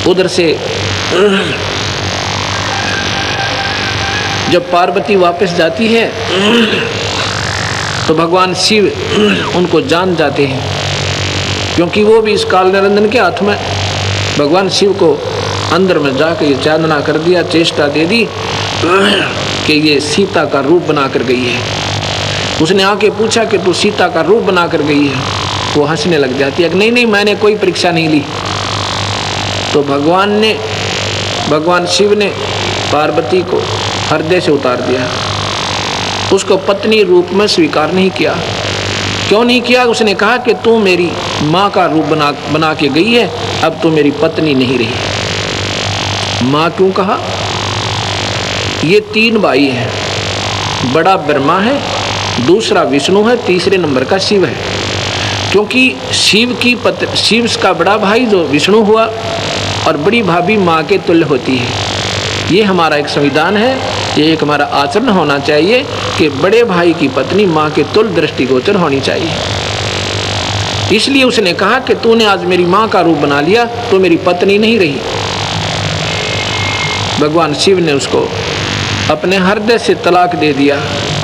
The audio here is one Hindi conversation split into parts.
उधर से जब पार्वती वापस जाती है तो भगवान शिव उनको जान जाते हैं, क्योंकि वो भी इस काल निरंजन के हाथ में। भगवान शिव को अंदर में जाकर ये चांदना कर दिया, चेष्टा दे दी कि ये सीता का रूप बना कर गई है। उसने आके पूछा कि तू सीता का रूप बना कर गई है? वो हंसने लग जाती है कि नहीं मैंने कोई परीक्षा नहीं ली। तो भगवान शिव ने पार्वती को हृदय से उतार दिया, उसको पत्नी रूप में स्वीकार नहीं किया। क्यों नहीं किया? उसने कहा कि तू मेरी माँ का रूप बना के गई है, अब तू मेरी पत्नी नहीं रही। माँ क्यों कहा? ये 3 भाई हैं, बड़ा ब्रह्मा है, दूसरा विष्णु है, तीसरे नंबर का शिव है। क्योंकि शिव का बड़ा भाई जो विष्णु हुआ और बड़ी भाभी माँ के तुल्य होती है। ये हमारा एक संविधान है, ये एक हमारा आचरण होना चाहिए कि बड़े भाई की पत्नी माँ के तुल्य दृष्टिगोचर होनी चाहिए। इसलिए उसने कहा कि तूने आज मेरी माँ का रूप बना लिया, तो मेरी पत्नी नहीं रही। भगवान शिव ने उसको अपने हृदय से तलाक दे दिया,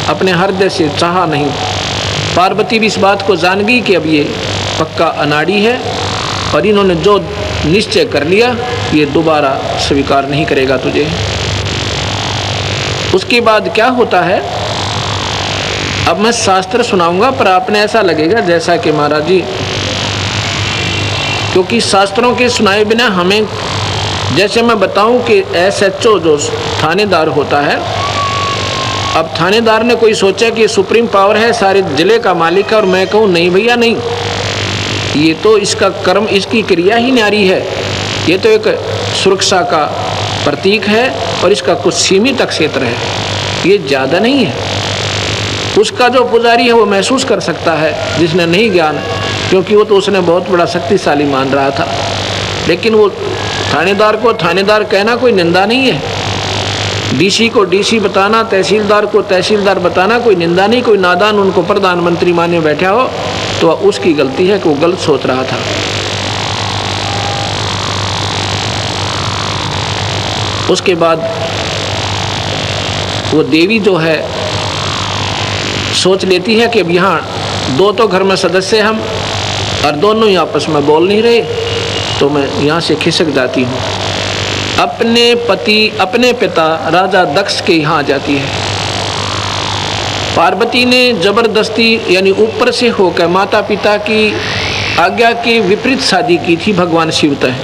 अपने हृदय से चाहा नहीं। पार्वती भी इस बात को जान गई कि अब ये पक्का अनाड़ी है और इन्होंने जो निश्चय कर लिया ये दोबारा स्वीकार नहीं करेगा तुझे। उसके बाद क्या होता है अब मैं शास्त्र सुनाऊंगा, पर आपने ऐसा लगेगा जैसा कि महाराज जी, क्योंकि शास्त्रों के सुनाए बिना हमें, जैसे मैं बताऊं कि SHO जो थानेदार होता है, अब थानेदार ने कोई सोचा कि सुप्रीम पावर है, सारे जिले का मालिक है, और मैं कहूँ नहीं भैया नहीं, ये तो इसका कर्म, इसकी क्रिया ही न्यारी है, ये तो एक सुरक्षा का प्रतीक है और इसका कुछ सीमित क्षेत्र है, ये ज़्यादा नहीं है। उसका जो पुजारी है वो महसूस कर सकता है, जिसने नहीं ज्ञान, क्योंकि वो तो उसने बहुत बड़ा शक्तिशाली मान रहा था। लेकिन वो थानेदार को थानेदार कहना कोई निंदा नहीं है, DC को DC बताना, तहसीलदार को तहसीलदार बताना कोई निंदा नहीं। कोई नादान उनको प्रधानमंत्री माने बैठा हो तो उसकी गलती है कि वो गलत सोच रहा था। उसके बाद वो देवी जो है सोच लेती है कि अब यहाँ 2 तो घर में सदस्य हम और दोनों ही आपस में बोल नहीं रहे, तो मैं यहाँ से खिसक जाती हूँ। अपने पिता राजा दक्ष के यहाँ जाती है। पार्वती ने जबरदस्ती यानी ऊपर से होकर माता पिता की आज्ञा के विपरीत शादी की थी भगवान शिव तक।